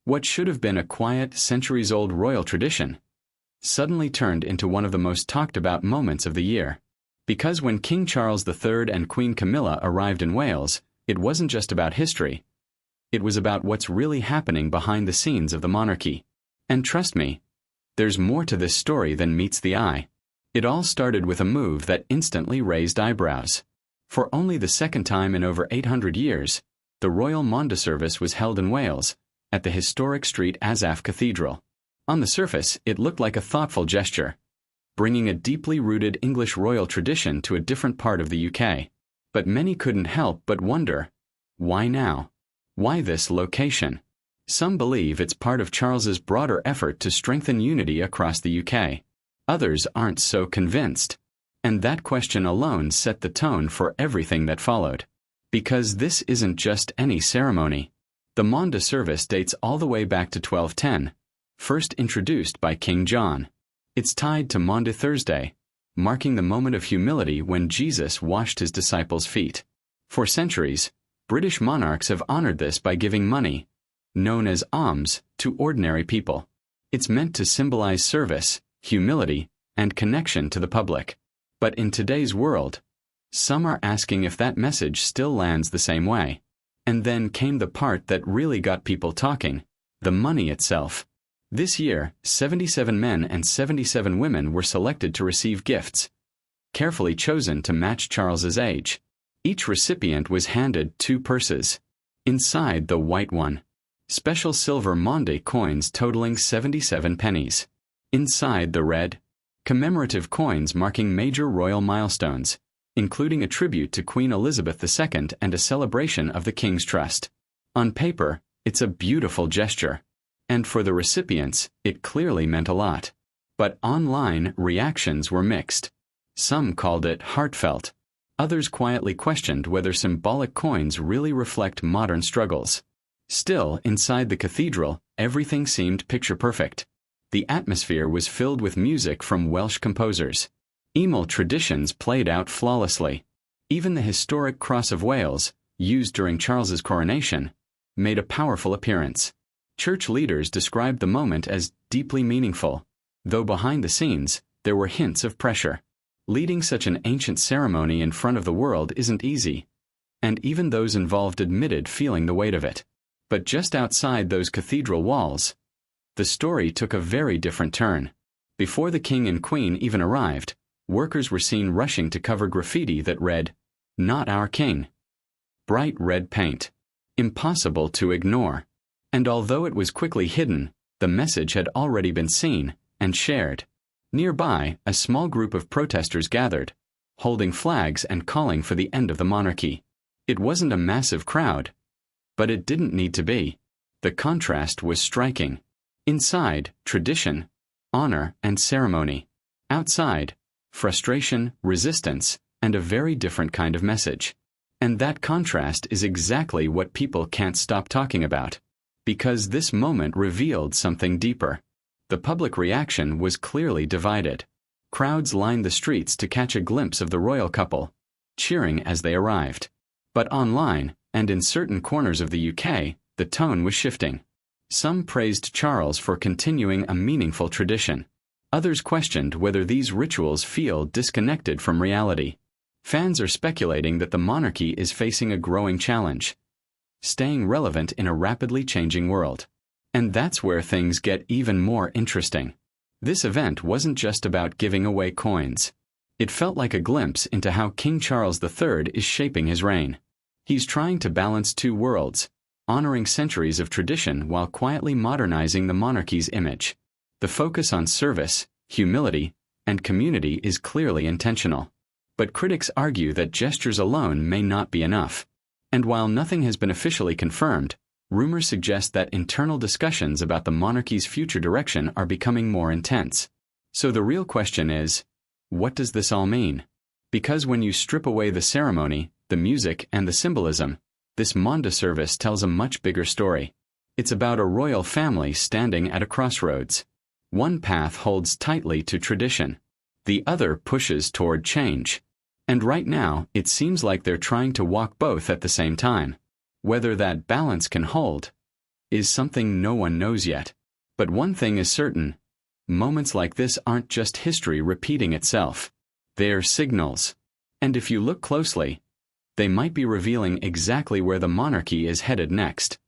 What should have been a quiet, centuries-old royal tradition suddenly turned into one of the most talked-about moments of the year. Because when King Charles III and Queen Camilla arrived in Wales, it wasn't just about history. It was about what's really happening behind the scenes of the monarchy. And trust me, there's more to this story than meets the eye. It all started with a move that instantly raised eyebrows. For only the second time in over 800 years, the royal Maundy service was held in Wales, at the historic St Asaph Cathedral. On the surface, it looked like a thoughtful gesture, bringing a deeply rooted English royal tradition to a different part of the UK. But many couldn't help but wonder, why now? Why this location? Some believe it's part of Charles's broader effort to strengthen unity across the UK. Others aren't so convinced. And that question alone set the tone for everything that followed. Because this isn't just any ceremony. The Maundy service dates all the way back to 1210, first introduced by King John. It's tied to Maundy Thursday, marking the moment of humility when Jesus washed his disciples' feet. For centuries, British monarchs have honored this by giving money, known as alms, to ordinary people. It's meant to symbolize service, humility, and connection to the public. But in today's world, some are asking if that message still lands the same way. And then came the part that really got people talking, the money itself. This year, 77 men and 77 women were selected to receive gifts, carefully chosen to match Charles's age. Each recipient was handed 2 purses. Inside the white one, special silver Maundy coins totaling 77 pennies. Inside the red, commemorative coins marking major royal milestones, including a tribute to Queen Elizabeth II and a celebration of the King's Trust. On paper, it's a beautiful gesture. And for the recipients, it clearly meant a lot. But online, reactions were mixed. Some called it heartfelt. Others quietly questioned whether symbolic coins really reflect modern struggles. Still, inside the cathedral, everything seemed picture-perfect. The atmosphere was filled with music from Welsh composers. Email traditions played out flawlessly. Even the historic Cross of Wales, used during Charles's coronation, made a powerful appearance. Church leaders described the moment as deeply meaningful, though behind the scenes, there were hints of pressure. Leading such an ancient ceremony in front of the world isn't easy, and even those involved admitted feeling the weight of it. But just outside those cathedral walls, the story took a very different turn. Before the king and queen even arrived, workers were seen rushing to cover graffiti that read, "Not our king." Bright red paint. Impossible to ignore. And although it was quickly hidden, the message had already been seen and shared. Nearby, a small group of protesters gathered, holding flags and calling for the end of the monarchy. It wasn't a massive crowd, but it didn't need to be. The contrast was striking. Inside, tradition, honor, and ceremony. Outside, frustration, resistance, and a very different kind of message. And that contrast is exactly what people can't stop talking about. Because this moment revealed something deeper. The public reaction was clearly divided. Crowds lined the streets to catch a glimpse of the royal couple, cheering as they arrived. But online, and in certain corners of the UK, the tone was shifting. Some praised Charles for continuing a meaningful tradition. Others questioned whether these rituals feel disconnected from reality. Fans are speculating that the monarchy is facing a growing challenge, staying relevant in a rapidly changing world. And that's where things get even more interesting. This event wasn't just about giving away coins. It felt like a glimpse into how King Charles III is shaping his reign. He's trying to balance 2 worlds, honoring centuries of tradition while quietly modernizing the monarchy's image. The focus on service, humility, and community is clearly intentional. But critics argue that gestures alone may not be enough. And while nothing has been officially confirmed, rumors suggest that internal discussions about the monarchy's future direction are becoming more intense. So the real question is, what does this all mean? Because when you strip away the ceremony, the music, and the symbolism, this Maundy service tells a much bigger story. It's about a royal family standing at a crossroads. One path holds tightly to tradition. The other pushes toward change. And right now, it seems like they're trying to walk both at the same time. Whether that balance can hold, is something no one knows yet. But one thing is certain. Moments like this aren't just history repeating itself. They're signals. And if you look closely, they might be revealing exactly where the monarchy is headed next.